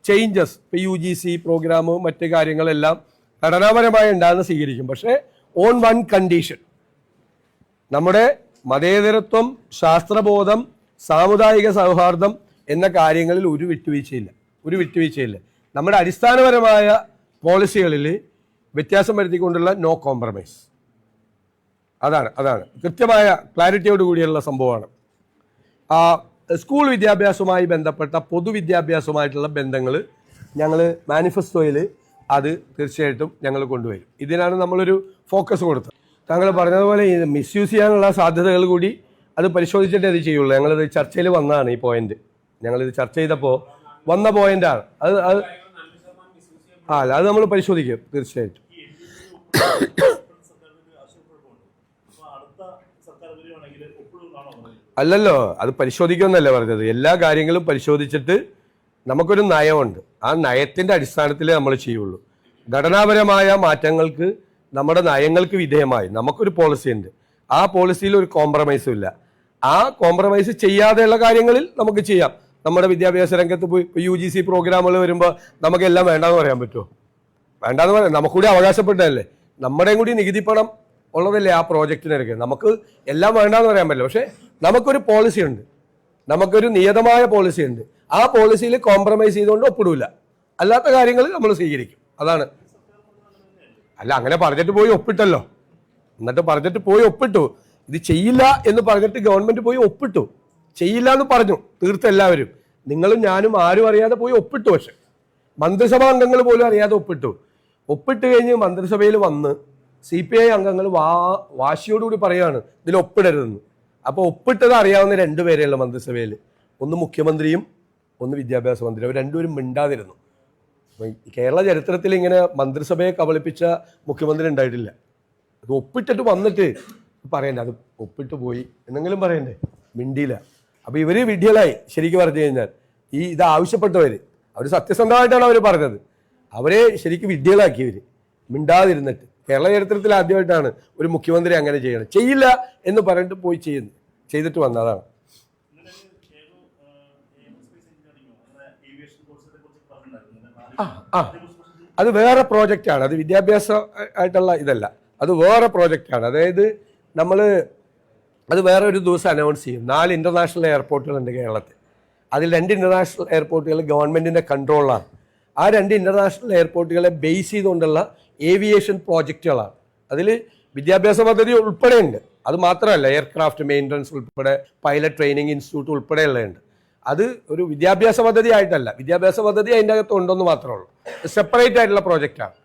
ചേഞ്ചസ്, ഇപ്പോൾ UGC പ്രോഗ്രാമും മറ്റ് കാര്യങ്ങളെല്ലാം ഘടനാപരമായി ഉണ്ടാകുന്ന സ്വീകരിക്കും. പക്ഷേ ഓൺ വൺ കണ്ടീഷൻ, നമ്മുടെ മതേതരത്വം, ശാസ്ത്രബോധം, സാമുദായിക സൗഹാർദ്ദം എന്ന കാര്യങ്ങളിൽ ഒരു വിട്ടുവീഴ്ചയില്ല. നമ്മുടെ അടിസ്ഥാനപരമായ പോളിസികളിൽ വ്യത്യാസം വരുത്തിക്കൊണ്ടുള്ള നോ കോംപ്രമൈസ്. അതാണ് കൃത്യമായ ക്ലാരിറ്റിയോട് കൂടിയുള്ള സംഭവമാണ്. സ്കൂൾ വിദ്യാഭ്യാസവുമായി ബന്ധപ്പെട്ട പൊതുവിദ്യാഭ്യാസവുമായിട്ടുള്ള ബന്ധങ്ങൾ ഞങ്ങൾ മാനിഫെസ്റ്റോയിൽ അത് തീർച്ചയായിട്ടും ഞങ്ങൾ കൊണ്ടുവരും. ഇതിനാണ് നമ്മളൊരു ഫോക്കസ് കൊടുത്തത്. താങ്കൾ പറഞ്ഞതുപോലെ ഈ മിസ്യൂസ് ചെയ്യാനുള്ള സാധ്യതകൾ കൂടി അത് പരിശോധിച്ചിട്ടേ അത് ചെയ്യുള്ളൂ. ഞങ്ങളിത് ചർച്ചയിൽ വന്നതാണ് ഈ പോയിന്റ്. ഞങ്ങളിത് ചർച്ച ചെയ്തപ്പോൾ വന്ന പോയിന്റാണ് അത്. അല്ല, അത് നമ്മൾ പരിശോധിക്കും തീർച്ചയായിട്ടും. അല്ലല്ലോ, അത് പരിശോധിക്കുമെന്നല്ലേ പറഞ്ഞത്. എല്ലാ കാര്യങ്ങളും പരിശോധിച്ചിട്ട് നമുക്കൊരു നയമുണ്ട്. ആ നയത്തിന്റെ അടിസ്ഥാനത്തിലേ നമ്മൾ ചെയ്യുള്ളൂ. ഘടനാപരമായ മാറ്റങ്ങൾക്ക് നമ്മുടെ നയങ്ങൾക്ക് വിധേയമായി നമുക്കൊരു പോളിസി ഉണ്ട്. ആ പോളിസിയിൽ ഒരു കോംപ്രമൈസും ഇല്ല. ആ കോംപ്രമൈസ് ചെയ്യാതെയുള്ള കാര്യങ്ങളിൽ നമുക്ക് ചെയ്യാം. നമ്മുടെ വിദ്യാഭ്യാസ രംഗത്ത് പോയി UGC പ്രോഗ്രാമുകൾ വരുമ്പോൾ നമുക്കെല്ലാം വേണ്ടാന്ന് പറയാൻ പറ്റുമോ? വേണ്ടാന്ന് പറയാം. നമുക്കൂടി അവകാശപ്പെട്ടതല്ലേ, നമ്മുടെയും കൂടി നികുതി പണം ഉള്ളതല്ലേ ആ പ്രോജക്റ്റിനെടുക്കുക. നമുക്ക് എല്ലാം വേണ്ടാന്ന് പറയാൻ പറ്റില്ല. പക്ഷെ നമുക്കൊരു പോളിസി ഉണ്ട്, നമുക്കൊരു നിയതമായ പോളിസി ഉണ്ട്. ആ പോളിസിയിൽ കോംപ്രമൈസ് ചെയ്തുകൊണ്ട് ഒപ്പിടൂല. അല്ലാത്ത കാര്യങ്ങൾ നമ്മൾ സ്വീകരിക്കും. അതാണ്. അല്ല, അങ്ങനെ പറഞ്ഞിട്ട് പോയി ഒപ്പിട്ടല്ലോ. എന്നിട്ട് പറഞ്ഞിട്ട് പോയി ഒപ്പിട്ടു. ഇത് ചെയ്യില്ല എന്ന് പറഞ്ഞിട്ട് ഗവൺമെന്റ് പോയി ഒപ്പിട്ടു. ചെയ്യില്ല എന്ന് പറഞ്ഞു തീർത്ത എല്ലാവരും. നിങ്ങളും ഞാനും ആരും അറിയാതെ പോയി ഒപ്പിട്ടു. പക്ഷെ മന്ത്രിസഭാ അംഗങ്ങൾ പോലും അറിയാതെ ഒപ്പിട്ടു. ഒപ്പിട്ട് കഴിഞ്ഞ് മന്ത്രിസഭയിൽ വന്ന് CPI അംഗങ്ങൾ വാശിയോടുകൂടി പറയുകയാണ് ഇതിൽ ഒപ്പിടരുതെന്ന്. അപ്പോൾ ഒപ്പിട്ടത് അറിയാവുന്ന രണ്ടുപേരെയുള്ള മന്ത്രിസഭയിൽ, ഒന്ന് മുഖ്യമന്ത്രിയും ഒന്ന് വിദ്യാഭ്യാസ മന്ത്രി. അവർ രണ്ടുപേരും മിണ്ടാതിരുന്നു. അപ്പം കേരള ചരിത്രത്തിൽ ഇങ്ങനെ മന്ത്രിസഭയെ കബളിപ്പിച്ച മുഖ്യമന്ത്രി ഉണ്ടായിട്ടില്ല. അത് ഒപ്പിട്ടിട്ട് വന്നിട്ട് പറയണ്ടേ അത് ഒപ്പിട്ട് പോയി എന്നെങ്കിലും പറയണ്ടേ? മിണ്ടിയില്ല. അപ്പോൾ ഇവർ വിഡ്ഢികളായി. ശരിക്കും പറഞ്ഞു കഴിഞ്ഞാൽ ഇത് ആവശ്യപ്പെട്ടവർ, അവർ സത്യസന്ധമായിട്ടാണ് അവർ പറഞ്ഞത്. അവരെ ശരിക്കും വിഡ്ഢികളാക്കിയവർ മിണ്ടാതിരുന്നിട്ട്. കേരള ചരിത്രത്തിൽ ആദ്യമായിട്ടാണ് ഒരു മുഖ്യമന്ത്രി അങ്ങനെ ചെയ്യണം. ചെയ്യില്ല എന്ന് പറഞ്ഞിട്ട് പോയി ചെയ്തിട്ട് വന്നതാണ്. അത് വേറെ പ്രോജക്റ്റാണ്. അത് വിദ്യാഭ്യാസ ആയിട്ടുള്ള ഇതല്ല, അത് വേറെ പ്രോജക്റ്റാണ്. അതായത് അത് വേറെ ഒരു ദിവസം അനൗൺസ് ചെയ്യും. 4 ഇന്റർനാഷണൽ എയർപോർട്ടുകളുണ്ട് കേരളത്തിൽ. അതിൽ 2 ഇന്റർനാഷണൽ എയർപോർട്ടുകൾ ഗവൺമെന്റിന്റെ കൺട്രോളിലാണ്. ആ 2 ഇന്റർനാഷണൽ എയർപോർട്ടുകളെ ബേസ് ചെയ്തുകൊണ്ടുള്ള ഏവിയേഷൻ പ്രോജക്റ്റുകളാണ്. അതിൽ വിദ്യാഭ്യാസ പദ്ധതി ഉൾപ്പെടെ ഉണ്ട്. അത് മാത്രമല്ല, എയർക്രാഫ്റ്റ് മെയിൻ്റനൻസ് ഉൾപ്പെടെ പൈലറ്റ് ട്രെയിനിങ് ഇൻസ്റ്റിറ്റ്യൂട്ട് ഉൾപ്പെടെയുള്ളതുണ്ട്. അത് ഒരു വിദ്യാഭ്യാസ പദ്ധതി ആയിട്ടല്ല. വിദ്യാഭ്യാസ പദ്ധതി അതിൻ്റെ അകത്ത് ഉണ്ടെന്ന് മാത്രമേ ഉള്ളൂ. സെപ്പറേറ്റ് ആയിട്ടുള്ള പ്രോജക്റ്റാണ്.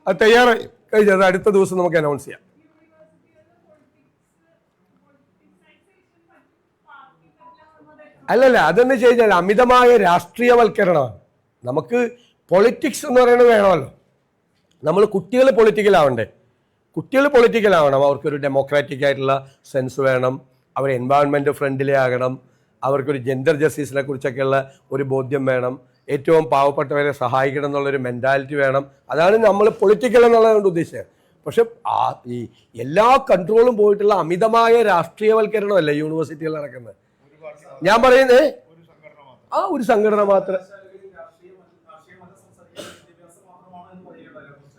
അത് തയ്യാറായി കഴിഞ്ഞത് അടുത്ത ദിവസം നമുക്ക് അനൗൺസ് ചെയ്യാം. അല്ലല്ല, അതെന്ന് വെച്ച് കഴിഞ്ഞാൽ അമിതമായ രാഷ്ട്രീയവൽക്കരണമാണ്. നമുക്ക് പൊളിറ്റിക്സ് എന്ന് പറയുന്നത് വേണമല്ലോ. നമ്മൾ കുട്ടികൾ പൊളിറ്റിക്കലാവണ്ടേ? കുട്ടികൾ പൊളിറ്റിക്കലാവണം. അവർക്കൊരു ഡെമോക്രാറ്റിക് ആയിട്ടുള്ള സെൻസ് വേണം. അവർ എൻവയോൺമെൻറ്റ് ഫ്രണ്ട്ലി ആകണം. അവർക്കൊരു ജെൻഡർ ജസ്റ്റിസിനെ കുറിച്ചൊക്കെയുള്ള ഒരു ബോധ്യം വേണം. ഏറ്റവും പാവപ്പെട്ടവരെ സഹായിക്കണം എന്നുള്ളൊരു മെൻറ്റാലിറ്റി വേണം. അതാണ് നമ്മൾ പൊളിറ്റിക്കൽ എന്നുള്ളതുകൊണ്ട് ഉദ്ദേശിച്ചത്. പക്ഷെ ഈ എല്ലാ കൺട്രോളും പോയിട്ടുള്ള അമിതമായ രാഷ്ട്രീയവൽക്കരണമല്ല യൂണിവേഴ്സിറ്റികൾ നടക്കുന്നത്. ഞാൻ പറയുന്നത് ഒരു സംഘടന മാത്രം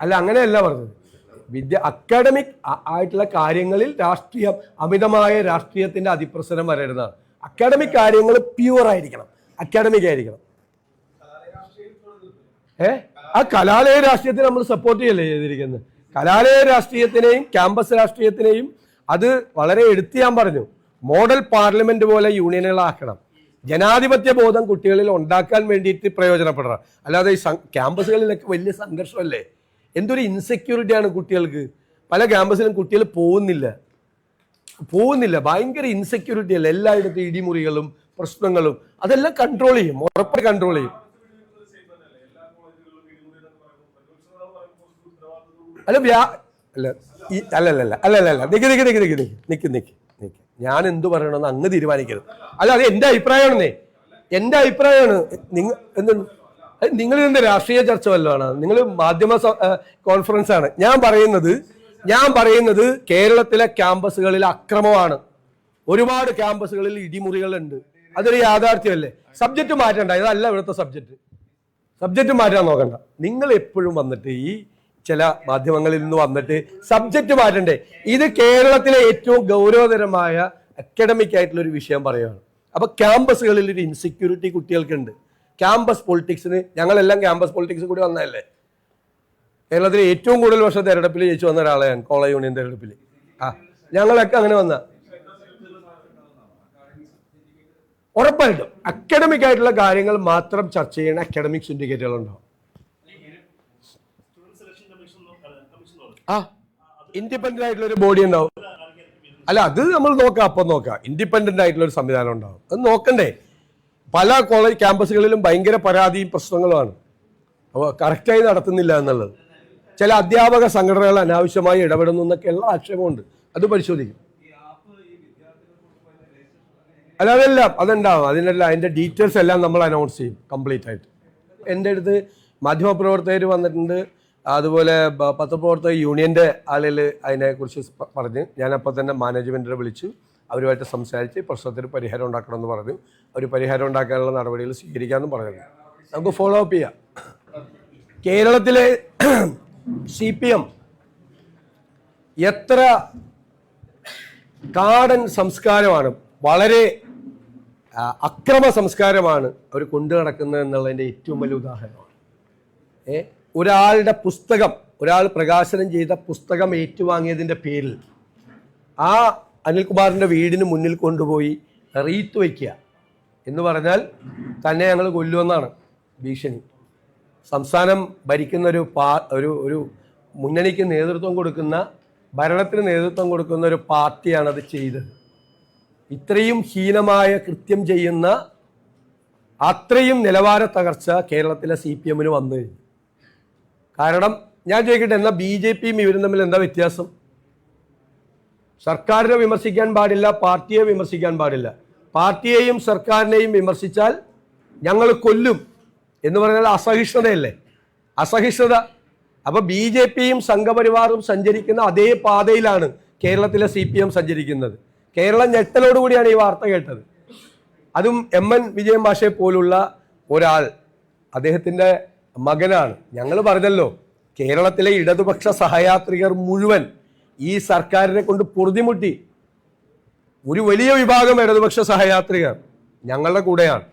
അല്ല, അങ്ങനെയല്ല പറഞ്ഞത്. അക്കാഡമിക് ആയിട്ടുള്ള കാര്യങ്ങളിൽ അമിതമായ രാഷ്ട്രീയത്തിന്റെ അതിപ്രസരം വരരുതാണ്. അക്കാഡമിക് കാര്യങ്ങൾ പ്യൂർ ആയിരിക്കണം, അക്കാഡമിക് ആയിരിക്കണം. ആ കലാലയ രാഷ്ട്രീയത്തെ നമ്മൾ സപ്പോർട്ട് ചെയ്യല്ലേ ചെയ്തിരിക്കുന്നത്. കലാലയ രാഷ്ട്രീയത്തിനെയും ക്യാമ്പസ് രാഷ്ട്രീയത്തിനെയും അത് വളരെ എടുത്ത് ഞാൻ പറഞ്ഞു. മോഡൽ പാർലമെന്റ് പോലെ യൂണിയനുകളാക്കണം. ജനാധിപത്യ ബോധം കുട്ടികളിൽ ഉണ്ടാക്കാൻ വേണ്ടിയിട്ട് പ്രയോജനപ്പെടണം. അല്ലാതെ ഈ ക്യാമ്പസുകളിലൊക്കെ വലിയ സംഘർഷമല്ലേ, എന്തൊരു ഇൻസെക്യൂരിറ്റിയാണ് കുട്ടികൾക്ക്. പല ക്യാമ്പസിലും കുട്ടികൾ പോകുന്നില്ല. ഭയങ്കര ഇൻസെക്യൂരിറ്റി അല്ലേ, എല്ലായിടത്തും ഇടിമുറികളും പ്രശ്നങ്ങളും. അതെല്ലാം കൺട്രോൾ ചെയ്യും, ഉറപ്പായി കൺട്രോൾ ചെയ്യും. നിക്ക് ഞാൻ എന്തു പറയണമെന്ന് അങ്ങ് തീരുമാനിക്കരുത്. അല്ല, അത് എന്റെ അഭിപ്രായമാണെന്നേ, എന്റെ അഭിപ്രായമാണ്. നിങ്ങൾ ഇതിന്റെ രാഷ്ട്രീയ ചർച്ച വല്ലതാണ്, നിങ്ങൾ മാധ്യമ കോൺഫറൻസ് ആണ്. ഞാൻ പറയുന്നത് കേരളത്തിലെ ക്യാമ്പസുകളിൽ അക്രമമാണ്. ഒരുപാട് ക്യാമ്പസുകളിൽ ഇടിമുറികളുണ്ട്. അതൊരു യാഥാർത്ഥ്യമല്ലേ. സബ്ജക്റ്റ് മാറ്റണ്ട, ഇതല്ല ഇവിടുത്തെ സബ്ജക്റ്റ് മാറ്റാൻ നോക്കണ്ട. നിങ്ങൾ എപ്പോഴും വന്നിട്ട് ഈ ചില മാധ്യമങ്ങളിൽ നിന്ന് വന്നിട്ട് സബ്ജക്റ്റ് മാറ്റണ്ടേ. ഇത് കേരളത്തിലെ ഏറ്റവും ഗൗരവതരമായ അക്കാഡമിക് ആയിട്ടുള്ള ഒരു വിഷയം പറയുകയാണ്. അപ്പൊ ക്യാമ്പസുകളിൽ ഒരു ഇൻസെക്യൂരിറ്റി കുട്ടികൾക്കുണ്ട്. ക്യാമ്പസ് പൊളിറ്റിക്സിന് ഞങ്ങളെല്ലാം ക്യാമ്പസ് പൊളിറ്റിക്സ് കൂടി വന്നതല്ലേ. കേരളത്തിലെ ഏറ്റവും കൂടുതൽ വർഷം തെരഞ്ഞെടുപ്പിൽ ജയിച്ചു വന്ന ഒരാളെയാണ് കോളേജ് യൂണിയൻ തെരഞ്ഞെടുപ്പിൽ. ഞങ്ങളൊക്കെ അങ്ങനെ വന്ന ഉറപ്പായിട്ടും അക്കാഡമിക് ആയിട്ടുള്ള കാര്യങ്ങൾ മാത്രം ചർച്ച ചെയ്യുന്ന അക്കാഡമിക് സിൻഡിക്കേറ്റുകൾ ഉണ്ടാവും. ഇൻഡിപെൻഡന്റ് ആയിട്ടുള്ള ഒരു ബോഡി ഉണ്ടാവും. അല്ല, അത് നമ്മൾ നോക്കാം, അപ്പം നോക്കാം. ഇൻഡിപെൻഡന്റ് ആയിട്ടുള്ള ഒരു സംവിധാനം ഉണ്ടാവും. അത് നോക്കണ്ടേ? പല കോളേജ് ക്യാമ്പസുകളിലും ഭയങ്കര പരാതിയും പ്രശ്നങ്ങളുമാണ്. അപ്പോൾ കറക്റ്റായി നടത്തുന്നില്ല എന്നുള്ളത്. ചില അധ്യാപക സംഘടനകൾ അനാവശ്യമായി ഇടപെടുന്നു എന്നൊക്കെയുള്ള ആക്ഷേപമുണ്ട്. അത് പരിശോധിക്കും. അല്ല, അതുണ്ടാവും. അതിൻ്റെ ഡീറ്റെയിൽസ് എല്ലാം നമ്മൾ അനൗൺസ് ചെയ്യും കംപ്ലീറ്റ് ആയിട്ട്. എൻ്റെ അടുത്ത് മാധ്യമപ്രവർത്തകർ വന്നിട്ടുണ്ട്, അതുപോലെ പത്രപ്രവർത്തക യൂണിയൻ്റെ ആളുകൾ അതിനെക്കുറിച്ച് പറഞ്ഞ് ഞാനപ്പോൾ തന്നെ മാനേജ്മെൻറ്റിനെ വിളിച്ചു, അവരുമായിട്ട് സംസാരിച്ച് പ്രശ്നത്തിന് പരിഹാരം ഉണ്ടാക്കണമെന്ന് പറഞ്ഞു. അവർ പരിഹാരം ഉണ്ടാക്കാനുള്ള നടപടികൾ സ്വീകരിക്കാമെന്ന് പറഞ്ഞു. നമുക്ക് ഫോളോ അപ്പ് ചെയ്യാം. കേരളത്തിലെ CPM എത്ര കാടൻ സംസ്കാരമാണ്, വളരെ അക്രമ സംസ്കാരമാണ് അവർ കൊണ്ടു നടക്കുന്നത് എന്നുള്ളതിൻ്റെ ഏറ്റവും വലിയ ഉദാഹരണമാണ്. ഒരാളുടെ പുസ്തകം, ഒരാൾ പ്രകാശനം ചെയ്ത പുസ്തകം ഏറ്റുവാങ്ങിയതിൻ്റെ പേരിൽ ആ അനിൽകുമാറിൻ്റെ വീടിന് മുന്നിൽ കൊണ്ടുപോയി റീത്ത് വയ്ക്കുക എന്ന് പറഞ്ഞാൽ തന്നെ ഞങ്ങൾ കൊല്ലുമെന്നാണ് ഭീഷണി. സംസ്ഥാനം ഭരിക്കുന്ന ഒരു മുന്നണിക്ക് നേതൃത്വം കൊടുക്കുന്ന, ഭരണത്തിന് നേതൃത്വം കൊടുക്കുന്ന ഒരു പാർട്ടിയാണ് അത് ചെയ്തത്. ഇത്രയും ഹീനമായ കൃത്യം ചെയ്യുന്ന അത്രയും നിലവാര തകർച്ച കേരളത്തിലെ CPMന് വന്നു കഴിഞ്ഞു. കാരണം ഞാൻ ചോദിക്കട്ടെ, എന്നാൽ BJPയും ഇവരും തമ്മിൽ എന്താ വ്യത്യാസം? സർക്കാരിനെ വിമർശിക്കാൻ പാടില്ല, പാർട്ടിയെ വിമർശിക്കാൻ പാടില്ല. പാർട്ടിയെയും സർക്കാരിനെയും വിമർശിച്ചാൽ ഞങ്ങൾ കൊല്ലും എന്ന് പറഞ്ഞാൽ അസഹിഷ്ണുതയല്ലേ? അസഹിഷ്ണുത. അപ്പൊ BJPയും സംഘപരിവാറും സഞ്ചരിക്കുന്ന അതേ പാതയിലാണ് കേരളത്തിലെ CPM സഞ്ചരിക്കുന്നത്. കേരളം ഞെട്ടലോടുകൂടിയാണ് ഈ വാർത്ത കേട്ടത്. അതും MN വിജയൻ മാഷെ പോലുള്ള ഒരാൾ, അദ്ദേഹത്തിൻ്റെ മകനാണ്. ഞങ്ങൾ പറഞ്ഞല്ലോ, കേരളത്തിലെ ഇടതുപക്ഷ സഹയാത്രികർ മുഴുവൻ ഈ സർക്കാരിനെ കൊണ്ട് പൊറുതിമുട്ടി. ഒരു വലിയ വിഭാഗം ഇടതുപക്ഷ സഹയാത്രികർ ഞങ്ങളുടെ കൂടെയാണ്.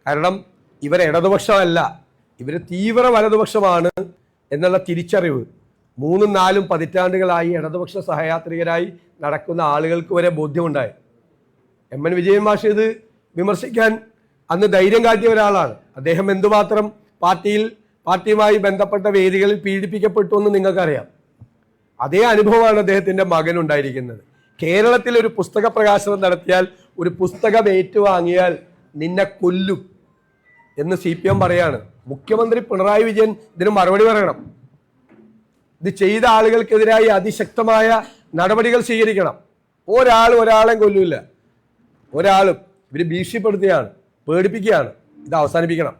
കാരണം ഇവർ ഇടതുപക്ഷമല്ല, ഇവർ തീവ്ര വലതുപക്ഷമാണ് എന്നുള്ള തിരിച്ചറിവ് 3-4 പതിറ്റാണ്ടുകളായി ഇടതുപക്ഷ സഹയാത്രികരായി നടക്കുന്ന ആളുകൾക്ക് വരെ ബോധ്യമുണ്ടായി. MN വിജയൻ മാഷ് ഇത് വിമർശിക്കാൻ അന്ന് ധൈര്യം കാട്ടിയ ഒരാളാണ്. അദ്ദേഹം എന്തുമാത്രം പാർട്ടിയുമായി ബന്ധപ്പെട്ട വേദികളിൽ പീഡിപ്പിക്കപ്പെട്ടു എന്ന് നിങ്ങൾക്കറിയാം. അതേ അനുഭവമാണ് അദ്ദേഹത്തിൻ്റെ മകനുണ്ടായിരിക്കുന്നത്. കേരളത്തിൽ ഒരു പുസ്തക പ്രകാശനം നടത്തിയാൽ, ഒരു പുസ്തകം ഏറ്റുവാങ്ങിയാൽ നിന്നെ കൊല്ലും എന്ന് CPM പറയാണ്. മുഖ്യമന്ത്രി പിണറായി വിജയൻ ഇതിന് മറുപടി പറയണം. ഇത് ചെയ്ത ആളുകൾക്കെതിരായി അതിശക്തമായ നടപടികൾ സ്വീകരിക്കണം. ഒരാളെയും കൊല്ലൂല, ഒരാളും. ഇവർ ഭീഷണിപ്പെടുത്തുകയാണ്, പേടിപ്പിക്കുകയാണ്. ഇത് അവസാനിപ്പിക്കണം.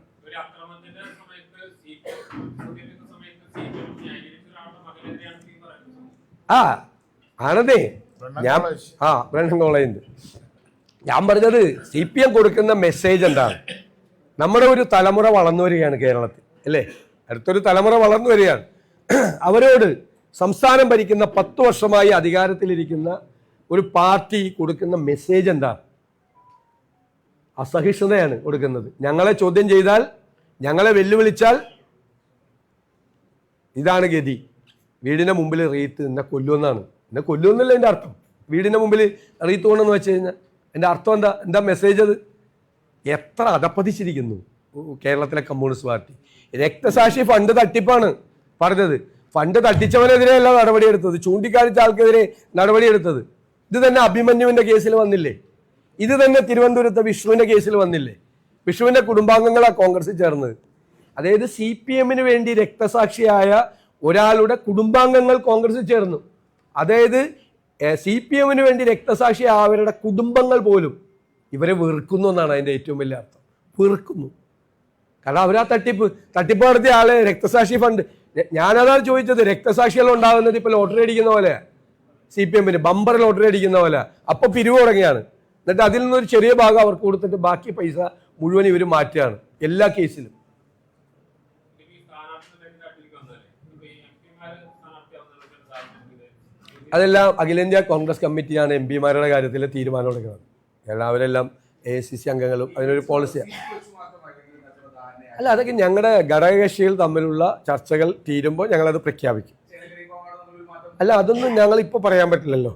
ആണതേ ബ്രണ്ടൻ കോളേജ്. ഞാൻ പറഞ്ഞത് CPM കൊടുക്കുന്ന മെസ്സേജ് എന്താണ്? നമ്മുടെ ഒരു തലമുറ വളർന്നു വരികയാണ് കേരളത്തിൽ, അല്ലേ? അടുത്തൊരു തലമുറ വളർന്നു വരികയാണ്. അവരോട് സംസ്ഥാനം ഭരിക്കുന്ന 10 വർഷമായി അധികാരത്തിലിരിക്കുന്ന ഒരു പാർട്ടി കൊടുക്കുന്ന മെസ്സേജ് എന്താ? അസഹിഷ്ണുതയാണ് കൊടുക്കുന്നത്. ഞങ്ങളെ ചോദ്യം ചെയ്താൽ, ഞങ്ങളെ വെല്ലുവിളിച്ചാൽ ഇതാണ് ഗതി. വീടിൻ്റെ മുമ്പിൽ റീത്ത്, എന്നെ കൊല്ലുമെന്നാണ്. എന്നെ കൊല്ലുമെന്നല്ല എൻ്റെ അർത്ഥം. വീടിൻ്റെ മുമ്പിൽ റീത്ത് കൊണ്ടെന്ന് വെച്ച് കഴിഞ്ഞാൽ എൻ്റെ അർത്ഥം എന്താ മെസ്സേജ്? അത് എത്ര അധപ്പതിച്ചിരിക്കുന്നു കേരളത്തിലെ കമ്മ്യൂണിസ്റ്റ് പാർട്ടി. രക്തസാക്ഷി ഫണ്ട് തട്ടിപ്പാണ് പറഞ്ഞത്. ഫണ്ട് തട്ടിച്ചവനെതിരെയല്ല നടപടിയെടുത്തത്, ചൂണ്ടിക്കാണിച്ച ആൾക്കെതിരെ നടപടിയെടുത്തത്. ഇത് തന്നെ അഭിമന്യുവിൻ്റെ കേസിൽ വന്നില്ലേ? ഇത് തന്നെ തിരുവനന്തപുരത്തെ വിഷ്ണുവിൻ്റെ കേസിൽ വന്നില്ലേ? വിഷ്ണുവിൻ്റെ കുടുംബാംഗങ്ങളാണ് കോൺഗ്രസിൽ ചേർന്നത്. അതായത് CPMന് വേണ്ടി രക്തസാക്ഷിയായ ഒരാളുടെ കുടുംബാംഗങ്ങൾ കോൺഗ്രസിൽ ചേർന്നു. അതായത് CPMന് വേണ്ടി രക്തസാക്ഷി അവരുടെ കുടുംബങ്ങൾ പോലും ഇവരെ വെറുക്കുന്നു എന്നാണ് അതിൻ്റെ ഏറ്റവും വലിയ അർത്ഥം. വെറുക്കുന്നു. കാരണം അവരാ തട്ടിപ്പ് നടത്തിയ ആള് രക്തസാക്ഷി ഫണ്ട്. ഞാനതാണ് ചോദിച്ചത്, രക്തസാക്ഷികൾ ഉണ്ടാകുന്നത് ഇപ്പോൾ ലോട്ടറി അടിക്കുന്ന പോലെ, CPMന് ബമ്പർ ലോട്ടറി അടിക്കുന്ന പോലെ. അപ്പോൾ പിരിവ് തുടങ്ങിയാണ്. എന്നിട്ട് അതിൽ നിന്നൊരു ചെറിയ ഭാഗം അവർക്ക് കൊടുത്തിട്ട് ബാക്കി പൈസ മുഴുവൻ ഇവർ മാറ്റുകയാണ് എല്ലാ കേസിലും. അതെല്ലാം അഖിലേന്ത്യാ കോൺഗ്രസ് കമ്മിറ്റിയാണ് MP മാരുടെ കാര്യത്തിൽ തീരുമാനം എടുക്കുന്നത്. കാരണം അവരെല്ലാം AICC അംഗങ്ങളും അതിനൊരു പോളിസിയാണ്. അല്ല, അതൊക്കെ ഞങ്ങളുടെ ഘടകകക്ഷികൾ തമ്മിലുള്ള ചർച്ചകൾ തീരുമ്പോൾ ഞങ്ങളത് പ്രഖ്യാപിക്കും. അല്ല, അതൊന്നും ഞങ്ങൾ ഇപ്പോൾ പറയാൻ പറ്റില്ലല്ലോ.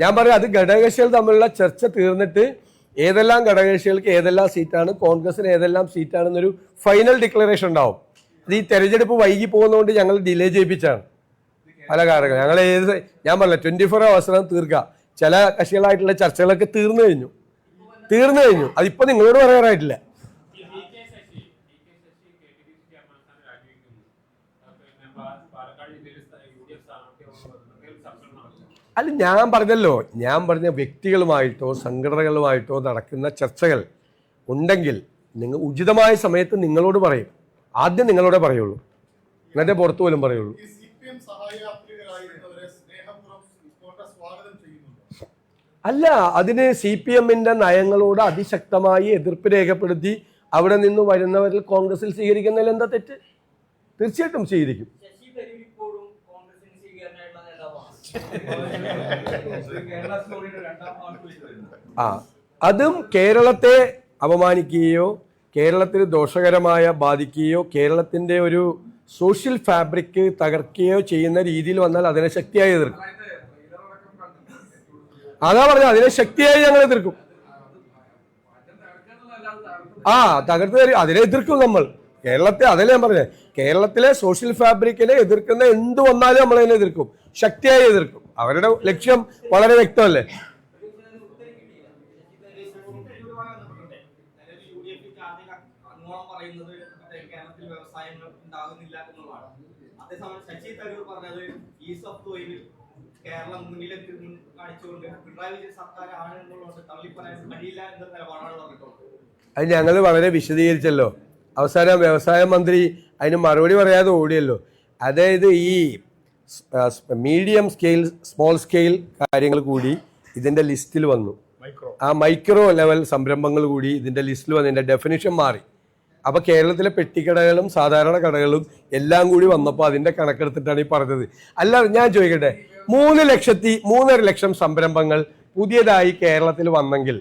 ഞാൻ പറയാം, അത് ഘടകകക്ഷികൾ തമ്മിലുള്ള ചർച്ച തീർന്നിട്ട് ഏതെല്ലാം ഘടകകക്ഷികൾക്ക് ഏതെല്ലാം സീറ്റാണ്, കോൺഗ്രസിന് ഏതെല്ലാം സീറ്റാണെന്നൊരു ഫൈനൽ ഡിക്ലറേഷൻ ഉണ്ടാവും. അത് ഈ തെരഞ്ഞെടുപ്പ് വൈകി പോകുന്നതുകൊണ്ട് ഞങ്ങൾ ഡിലേ ചെയ്യിപ്പിച്ചാണ് പല കാരണങ്ങൾ. ഞങ്ങൾ ഞാൻ പറഞ്ഞില്ല 24 hours തീർക്കുക. ചില കക്ഷികളായിട്ടുള്ള ചർച്ചകളൊക്കെ തീർന്നു കഴിഞ്ഞു. അതിപ്പോ നിങ്ങളോട് പറയാറായിട്ടില്ല. അല്ല, ഞാൻ പറഞ്ഞ വ്യക്തികളുമായിട്ടോ സംഘടനകളുമായിട്ടോ നടക്കുന്ന ചർച്ചകൾ ഉണ്ടെങ്കിൽ നിങ്ങൾ ഉചിതമായ സമയത്ത് നിങ്ങളോട് പറയും. ആദ്യം നിങ്ങളോടെ പറയുള്ളൂ, എന്നിട്ടേ പുറത്തു പോലും പറയുള്ളൂ. അല്ല, അതിന് CPM-ന്റെ നയങ്ങളോട് അതിശക്തമായി എതിർപ്പ് രേഖപ്പെടുത്തി അവിടെ നിന്ന് വരുന്നവരിൽ കോൺഗ്രസിൽ സ്വീകരിക്കുന്നതിൽ എന്താ തെറ്റ്? തീർച്ചയായിട്ടും സ്വീകരിക്കും. അതും കേരളത്തെ അപമാനിക്കുകയോ കേരളത്തിന് ദോഷകരമായ ബാധിക്കുകയോ കേരളത്തിന്റെ ഒരു സോഷ്യൽ ഫാബ്രിക് തകർക്കുകയോ ചെയ്യുന്ന രീതിയിൽ വന്നാൽ അതിനെ ശക്തിയായി എതിർക്കും. അതാ പറഞ്ഞത്, അതിനെ ശക്തിയായി ഞങ്ങൾ എതിർക്കും. തകർത്ത് അതിനെ എതിർക്കും നമ്മൾ. കേരളത്തെ അതല്ലേ ഞാൻ പറഞ്ഞത്, കേരളത്തിലെ സോഷ്യൽ ഫാബ്രിക്കിനെ എതിർക്കുന്ന എന്ത് വന്നാലും നമ്മൾ അതിനെ എതിർക്കും, ശക്തിയായി എതിർക്കും. അവരുടെ ലക്ഷ്യം വളരെ വ്യക്തമല്ലേ. കേരളം മുന്നിലേക്ക് കാണിച്ചുകൊണ്ട് പിണറായി വിജയൻ സർക്കാരാണ് എന്നുള്ളത് തള്ളിപ്പറയാൻ കഴിയില്ല എന്ന നിലപാടാണ് പറഞ്ഞിട്ടുള്ളത്. അത് ഞങ്ങൾ വളരെ വിശദീകരിച്ചല്ലോ. അവസാനം വ്യവസായ മന്ത്രി അതിന് മറുപടി പറയാതെ ഓടിയല്ലോ. അതായത് ഈ മീഡിയം സ്കെയിൽ സ്മോൾ സ്കെയിൽ കാര്യങ്ങൾ കൂടി ഇതിൻ്റെ ലിസ്റ്റിൽ വന്നു. ആ മൈക്രോ ലെവൽ സംരംഭങ്ങൾ കൂടി ഇതിൻ്റെ ലിസ്റ്റിൽ വന്നു. ഇതിൻ്റെ ഡെഫിനിഷൻ മാറി. അപ്പോൾ കേരളത്തിലെ പെട്ടിക്കടകളും സാധാരണ കടകളും എല്ലാം കൂടി വന്നപ്പോൾ അതിൻ്റെ കണക്കെടുത്തിട്ടാണ് ഈ പറഞ്ഞത്. അല്ല, ഞാൻ ചോദിക്കട്ടെ, 3 ലക്ഷം സംരംഭങ്ങൾ പുതിയതായി കേരളത്തിൽ വന്നെങ്കിൽ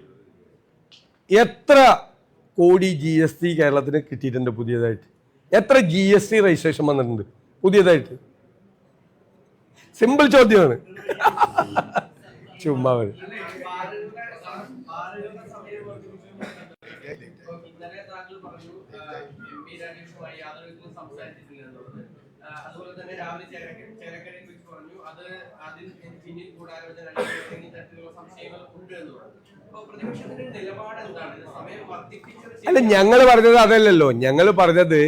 എത്ര കോടി GST കേരളത്തിന് കിട്ടിയിട്ടുണ്ട് പുതിയതായിട്ട്? എത്ര GST രജിസ്ട്രേഷൻ വന്നിട്ടുണ്ട് പുതിയതായിട്ട്? സിമ്പിൾ ചോദ്യമാണ്. ചുമ്മാ അതുപോലെ തന്നെ രാവിലെ ചേലക്കരയിൽ വെച്ച് പറഞ്ഞു അത് അതിൽ പിന്നിൽ ഗൂഢാലോചന തരത്തിലുള്ള സംശയങ്ങൾ ഉണ്ട് എന്ന് പറഞ്ഞു. അപ്പോൾ പ്രതിപക്ഷത്തിന്റെ നിലപാട് എന്താണ്? സമയം വർദ്ധിപ്പിച്ചത് അല്ല, ഞങ്ങൾ പറഞ്ഞത് അതല്ലല്ലോ. ഞങ്ങൾ പറഞ്ഞത്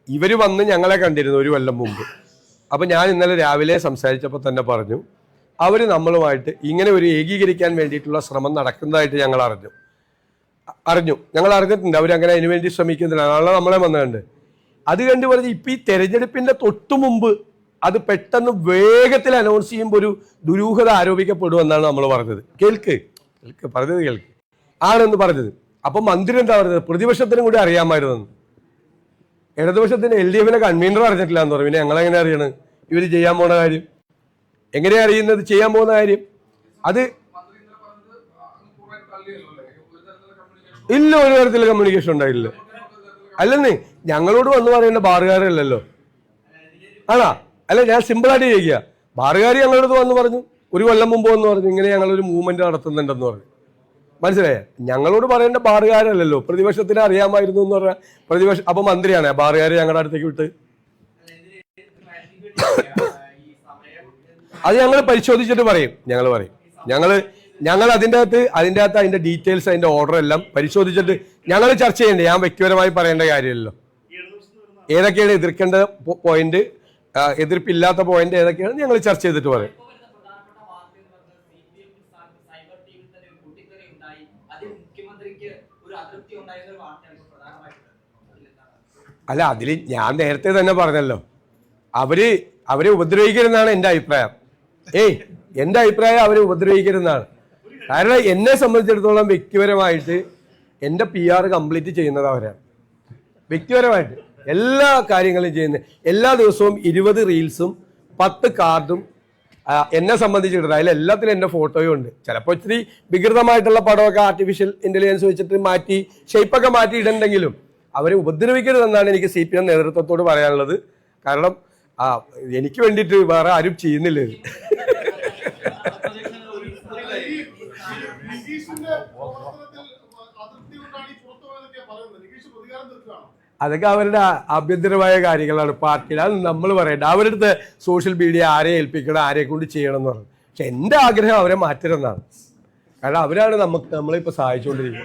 ഇവര് വന്ന് ഞങ്ങളെ കണ്ടിരുന്നു 1 കൊല്ലം മുമ്പ്. അപ്പൊ ഞാൻ ഇന്നലെ രാവിലെ സംസാരിച്ചപ്പോൾ തന്നെ പറഞ്ഞു, അവര് നമ്മളുമായിട്ട് ഇങ്ങനെ ഒരു ഏകീകരിക്കാൻ വേണ്ടിയിട്ടുള്ള ശ്രമം നടക്കുന്നതായിട്ട് ഞങ്ങൾ അറിഞ്ഞിട്ടുണ്ട്. അവരങ്ങനെ അതിനുവേണ്ടി ശ്രമിക്കുന്നില്ല. നാളെ നമ്മളെ വന്നുകൊണ്ട് അത് കണ്ടു പറഞ്ഞ് ഇപ്പൊ ഈ തെരഞ്ഞെടുപ്പിന്റെ തൊട്ടു മുമ്പ് അത് പെട്ടെന്ന് വേഗത്തിൽ അനൗൺസ് ചെയ്യുമ്പോൾ ഒരു ദുരൂഹത ആരോപിക്കപ്പെടുമെന്നാണ് നമ്മൾ പറഞ്ഞത്. കേൾക്ക് ആണെന്ന് പറഞ്ഞത്. അപ്പൊ മന്ത്രി എന്താ പറഞ്ഞത്? പ്രതിപക്ഷത്തിനും കൂടി അറിയാമായിരുന്നു. ഇടതുപക്ഷത്തിന് LDF കൺവീനർ അറിഞ്ഞിട്ടില്ല എന്ന് പറഞ്ഞു. പിന്നെ ഞങ്ങളെങ്ങനെ അറിയണ് ഇവര് ചെയ്യാൻ പോണ കാര്യം? എങ്ങനെയാ അറിയുന്നത് ചെയ്യാൻ പോകുന്ന കാര്യം? അത് ഇല്ല, ഒരു തരത്തിലുള്ള കമ്മ്യൂണിക്കേഷൻ ഉണ്ടായില്ല. അല്ലെന്ന് ഞങ്ങളോട് വന്ന് പറയേണ്ട ബാറുകാരല്ലല്ലോ. ആണാ? അല്ല, ഞാൻ സിമ്പിളായിട്ട് ചോദിക്കുക. ബാറുകാർ ഞങ്ങളോട് വന്ന് പറഞ്ഞു 1 കൊല്ലം മുമ്പ് വന്ന് പറഞ്ഞു ഇങ്ങനെ ഞങ്ങളൊരു മൂവ്മെന്റ് നടത്തുന്നുണ്ടെന്ന് പറഞ്ഞു. മനസ്സിലായ? ഞങ്ങളോട് പറയേണ്ട ബാറുകാരല്ലല്ലോ. പ്രതിപക്ഷത്തിന് അറിയാമായിരുന്നു എന്ന് പറഞ്ഞാൽ പ്രതിപക്ഷം അപ്പൊ മന്ത്രിയാണ് ബാറുകാരെ ഞങ്ങളുടെ അടുത്തേക്ക് വിട്ട്. അത് ഞങ്ങൾ പരിശോധിച്ചിട്ട് പറയും. ഞങ്ങൾ അതിൻ്റെ അകത്ത് അതിൻ്റെ ഡീറ്റെയിൽസ് അതിന്റെ ഓർഡർ എല്ലാം പരിശോധിച്ചിട്ട് ഞങ്ങൾ ചർച്ച ചെയ്യണ്ടേ. ഞാൻ വ്യക്തിപരമായി പറയേണ്ട കാര്യമല്ലോ. ഏതൊക്കെയാണ് എതിർക്കേണ്ട പോയിന്റ്, എതിർപ്പില്ലാത്ത പോയിന്റ് ഏതൊക്കെയാണ് ഞങ്ങൾ ചർച്ച ചെയ്തിട്ട് പറയും. അല്ല, അതിൽ ഞാൻ നേരത്തെ തന്നെ പറഞ്ഞല്ലോ, അവരെ ഉപദ്രവിക്കരുതെന്നാണ് എൻ്റെ അഭിപ്രായം. എൻ്റെ അഭിപ്രായം അവരെ ഉപദ്രവിക്കരുതെന്നാണ്. കാരണം എന്നെ സംബന്ധിച്ചിടത്തോളം വ്യക്തിപരമായിട്ട് എൻ്റെ PR കംപ്ലീറ്റ് ചെയ്യുന്നത് അവരാണ്. വ്യക്തിപരമായിട്ട് എല്ലാ കാര്യങ്ങളും ചെയ്യുന്നത്. എല്ലാ ദിവസവും 20 റീൽസും 10 കാർഡും എന്നെ സംബന്ധിച്ചിടത്തോളം അതിലെല്ലാത്തിലും എൻ്റെ ഫോട്ടോയും ഉണ്ട്. ചിലപ്പോൾ ഇത്തിരി വികൃതമായിട്ടുള്ള പടമൊക്കെ ആർട്ടിഫിഷ്യൽ ഇന്റലിജൻസ് വെച്ചിട്ട് മാറ്റി ഷേപ്പൊക്കെ മാറ്റി ഇടണ്ടെങ്കിലും അവരെ ഉപദ്രവിക്കരുതെന്നാണ് എനിക്ക് CPM നേതൃത്വത്തോട് പറയാനുള്ളത്. കാരണം എനിക്ക് വേണ്ടിയിട്ട് വേറെ ആരും ചെയ്യുന്നില്ല ഇത്. അതൊക്കെ അവരുടെ ആഭ്യന്തരമായ കാര്യങ്ങളാണ്, പാർട്ടിയിൽ. അത് നമ്മൾ പറയണ്ട. അവരുടെ അടുത്ത് സോഷ്യൽ മീഡിയ ആരെ ഏൽപ്പിക്കണം, ആരെ കൊണ്ട് ചെയ്യണം എന്ന് പറഞ്ഞു. പക്ഷെ എൻ്റെ ആഗ്രഹം അവരെ മാറ്റരുതെന്നാണ്. കാരണം അവരാണ് നമ്മളിപ്പോൾ സഹായിച്ചുകൊണ്ടിരിക്കുന്നത്.